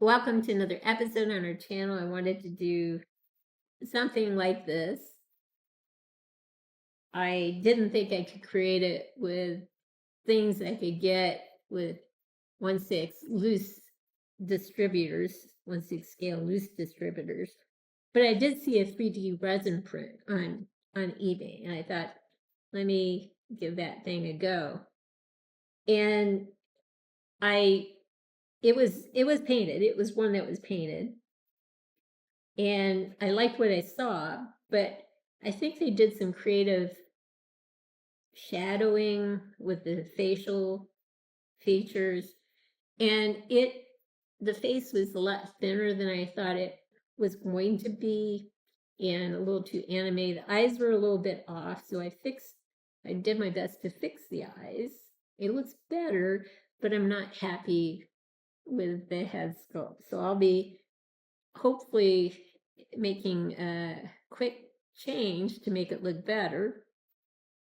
Welcome to another episode on our channel. I wanted to do something like this. I didn't think I could create it with things I could get with 1/6 loose distributors, 1/6 scale loose distributors. But I did see a 3D resin print on eBay, and I thought, let me give that thing a go. And I it was painted. It was one that was painted. And I liked what I saw, but I think they did some creative shadowing with the facial features. And the face was a lot thinner than I thought it was going to be and a little too animated. The eyes were a little bit off, so I did my best to fix the eyes. It looks better, but I'm not happy with the head sculpt. So I'll be hopefully making a quick change to make it look better,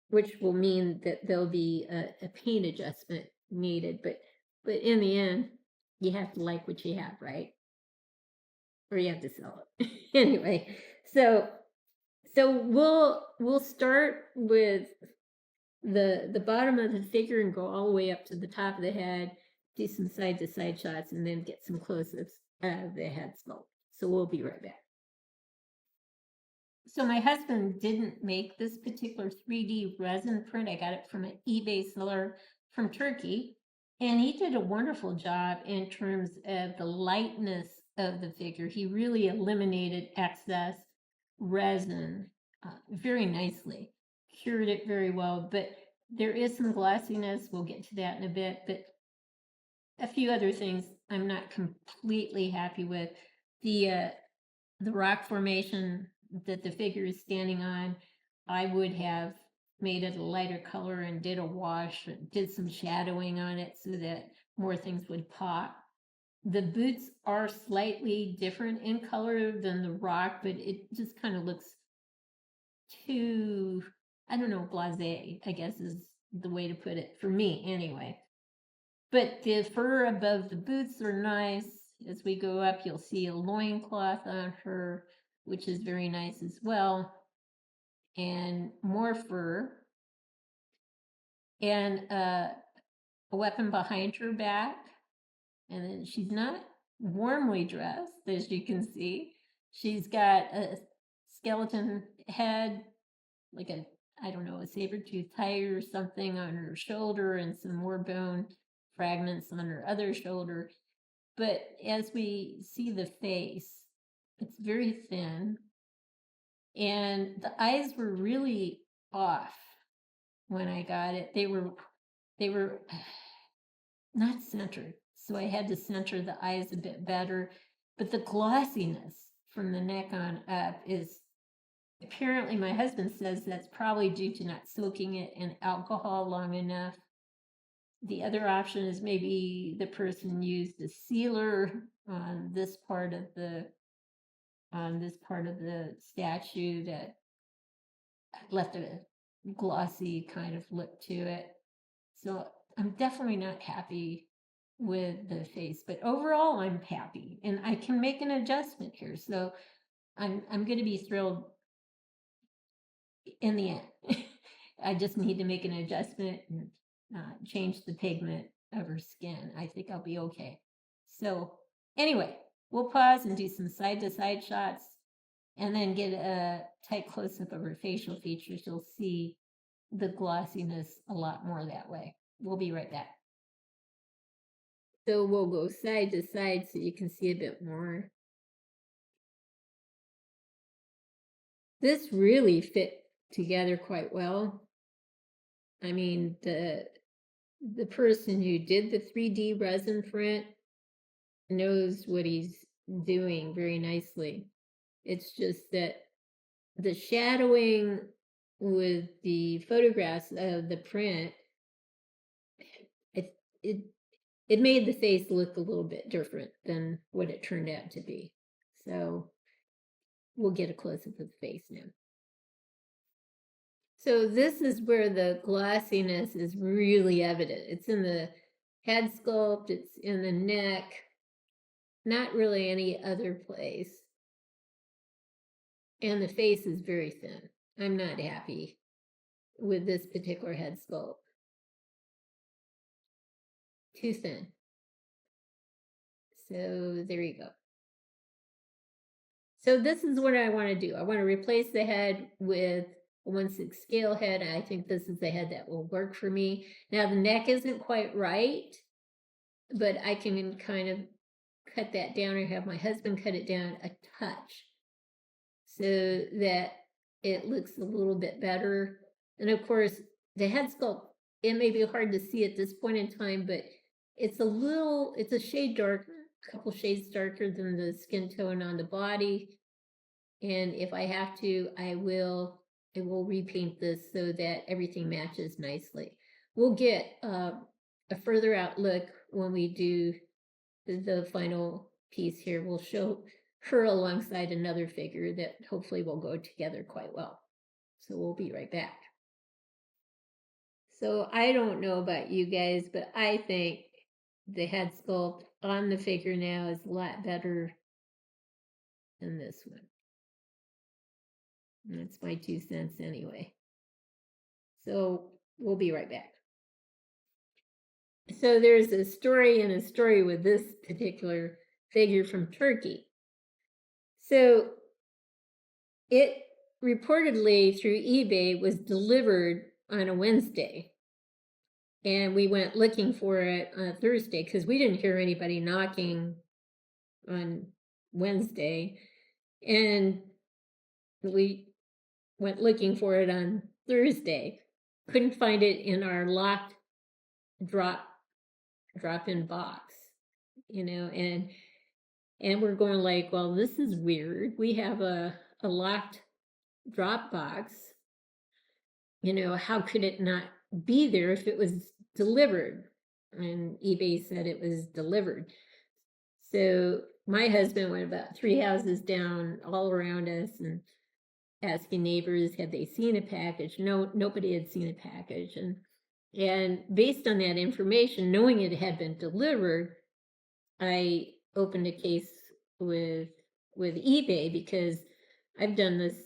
which will mean that there'll be a paint adjustment needed. But in the end, you have to like what you have, right? Or you have to sell it. Anyway, so we'll start with the bottom of the figure and go all the way up to the top of the head, do some side to side shots, and then get some close-ups of the head sculpt. So we'll be right back. So my husband didn't make this particular 3D resin print. I got it from an eBay seller from Turkey, and he did a wonderful job in terms of the lightness of the figure. He really eliminated excess resin very nicely, cured it very well, but there is some glossiness. We'll get to that in a bit, but a few other things I'm not completely happy with. The rock formation that the figure is standing on, I would have made it a lighter color and did a wash, did some shadowing on it so that more things would pop. The boots are slightly different in color than the rock, but it just kind of looks too, I don't know, blasé, I guess is the way to put it, for me anyway. But the fur above the boots are nice. As we go up, you'll see a loincloth on her, which is very nice as well. And more fur. And a weapon behind her back. And then she's not warmly dressed, as you can see. She's got a skeleton head, like I don't know, a saber-tooth tiger or something on her shoulder, and some more bone fragments on her other shoulder. But as we see the face, it's very thin, and the eyes were really off when I got it. They were not centered, so I had to center the eyes a bit better. But the glossiness from the neck on up is, apparently my husband says that's probably due to not soaking it in alcohol long enough. The other option is maybe the person used a sealer on this part of the statue that left a glossy kind of look to it. So I'm definitely not happy with the face, but overall I'm happy, and I can make an adjustment here. So I'm going to be thrilled in the end. I just need to make an adjustment and change the pigment of her skin. I think I'll be okay. So anyway, we'll pause and do some side to side shots and then get a tight close up of her facial features. You'll see the glossiness a lot more that way. We'll be right back. So we'll go side to side so you can see a bit more. This really fit together quite well. I mean, the person who did the 3D resin print knows what he's doing very nicely. It's just that the shadowing with the photographs of the print, it made the face look a little bit different than what it turned out to be. So we'll get a close-up of the face now. So this is where the glossiness is really evident. It's in the head sculpt, it's in the neck, Not really any other place. And the face is very thin. I'm not happy with this particular head sculpt. Too thin. So there you go. So this is what I want to do. I want to replace the head with a 1/6 scale head. I think this is the head that will work for me. Now the neck isn't quite right, but I can kind of cut that down or have my husband cut it down a touch so that it looks a little bit better. And of course, the head sculpt, it may be hard to see at this point in time, but it's a shade darker, a couple shades darker than the skin tone on the body. And if I have to, I will repaint this so that everything matches nicely. We'll get a further out look when we do the final piece here. We'll show her alongside another figure that hopefully will go together quite well. So we'll be right back. So I don't know about you guys, but I think the head sculpt on the figure now is a lot better than this one. That's my 2 cents anyway. So we'll be right back. So there's a story and a story with this particular figure from Turkey. So it reportedly through eBay was delivered on a Wednesday. And we went looking for it on a Thursday because we didn't hear anybody knocking on Wednesday. And we went looking for it on Thursday. Couldn't find it in our locked drop-in box, and we're going like, well, this is weird. We have a locked drop box. How could it not be there if it was delivered? And eBay said it was delivered. So my husband went about 3 houses down all around us and asking neighbors, had they seen a package? No, nobody had seen a package. And based on that information, knowing it had been delivered, I opened a case with eBay because I've done this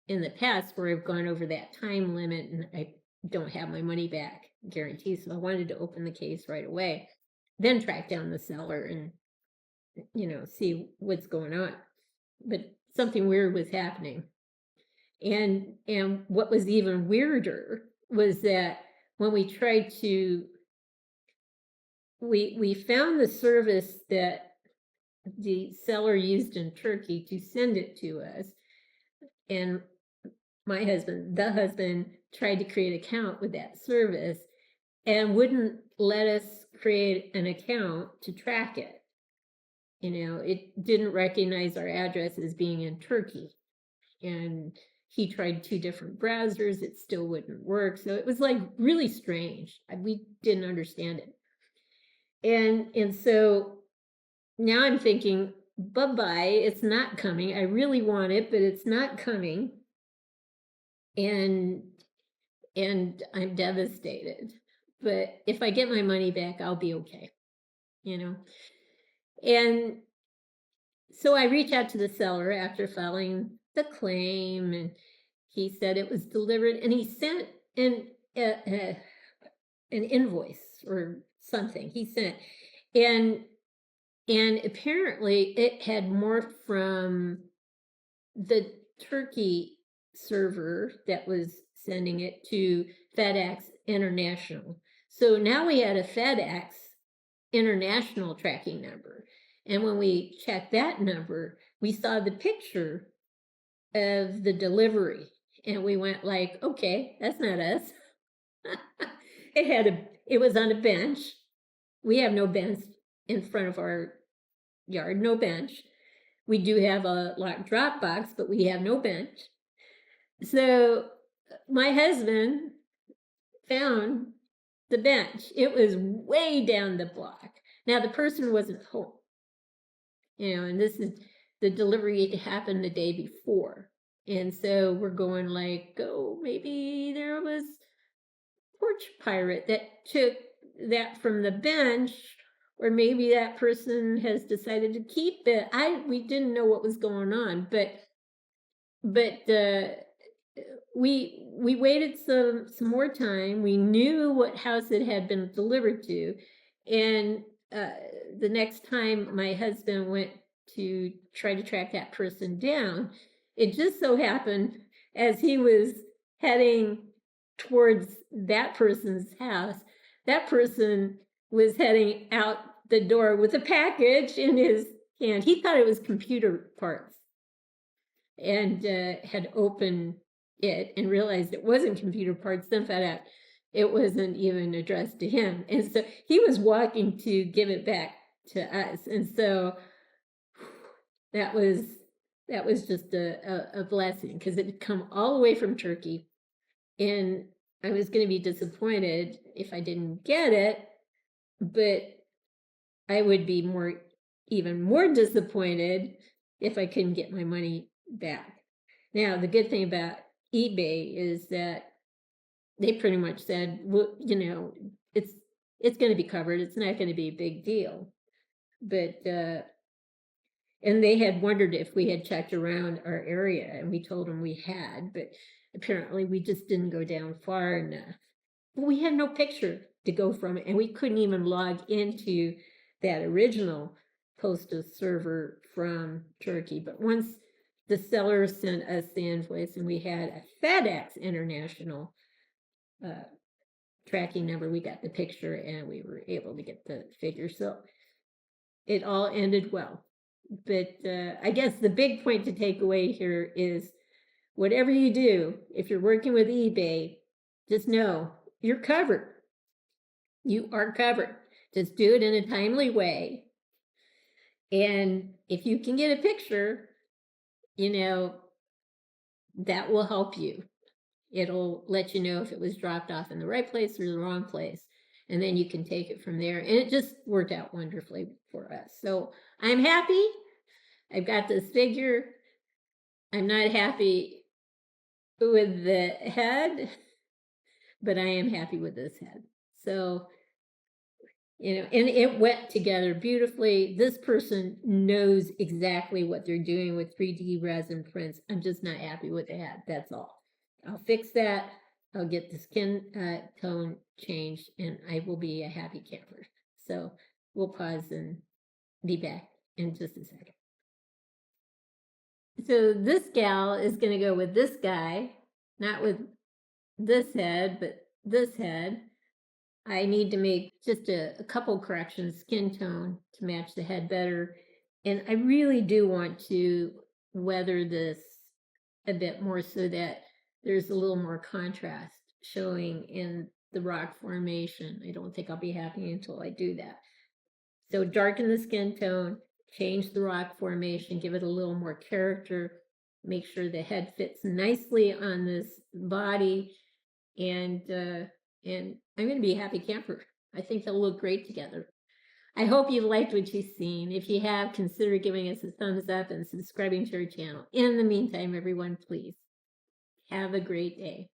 in the past where I've gone over that time limit and I don't have my money back guarantee. So I wanted to open the case right away, then track down the seller and, see what's going on. But something weird was happening. And what was even weirder was that when we tried to, we found the service that the seller used in Turkey to send it to us. And the husband tried to create an account with that service and wouldn't let us create an account to track it. It didn't recognize our address as being in Turkey. And he tried 2 different browsers. It still wouldn't work. So it was like really strange. We didn't understand it. And so now I'm thinking, bye-bye, it's not coming. I really want it, but it's not coming. And I'm devastated. But if I get my money back, I'll be okay. And so I reached out to the seller after filing the claim, and he said it was delivered, and he sent an invoice or something. He sent, and apparently it had morphed from the Turkey server that was sending it to FedEx International. So now we had a FedEx International tracking number. And when we checked that number, we saw the picture of the delivery. And we went like, okay, that's not us. It was on a bench. We have no bench in front of our yard, no bench. We do have a locked drop box, but we have no bench. So my husband found the bench. It was way down the block. Now the person wasn't home, and this is the delivery happened the day before. And so we're going like, oh, maybe there was a porch pirate that took that from the bench, or maybe that person has decided to keep it. We didn't know what was going on, but we waited some more time. We knew what house it had been delivered to, and the next time my husband went to try to track that person down, it just so happened as he was heading towards that person's house, that person was heading out the door with a package in his hand. He thought it was computer parts, and had opened it and realized it wasn't computer parts, then found out it wasn't even addressed to him. And so he was walking to give it back to us. And so that was just a blessing, because it had come all the way from Turkey. And I was going to be disappointed if I didn't get it, but I would be even more disappointed if I couldn't get my money back. Now, the good thing about eBay is that they pretty much said, well, it's going to be covered. It's not going to be a big deal. But and they had wondered if we had checked around our area, and we told them we had, but apparently we just didn't go down far enough. But we had no picture to go from it, and we couldn't even log into that original postal server from Turkey. But once the seller sent us the invoice and we had a FedEx International tracking number, we got the picture and we were able to get the figure. So it all ended well. But I guess the big point to take away here is, whatever you do, if you're working with eBay, just know you're covered. You are covered. Just do it in a timely way. And if you can get a picture, that will help you. It'll let you know if it was dropped off in the right place or the wrong place. And then you can take it from there. And it just worked out wonderfully for us. So I'm happy. I've got this figure. I'm not happy with the head, but I am happy with this head. So, and it went together beautifully. This person knows exactly what they're doing with 3D resin prints. I'm just not happy with the head. That's all. I'll fix that. I'll get the skin tone changed, and I will be a happy camper. So we'll pause and be back in just a second. So this gal is going to go with this guy, not with this head, but this head. I need to make just a couple corrections, skin tone, to match the head better. And I really do want to weather this a bit more so that there's a little more contrast showing in the rock formation. I don't think I'll be happy until I do that. So darken the skin tone, change the rock formation, give it a little more character, make sure the head fits nicely on this body, and I'm going to be a happy camper. I think they'll look great together. I hope you've liked what you've seen. If you have, consider giving us a thumbs up and subscribing to our channel. In the meantime, everyone, please have a great day.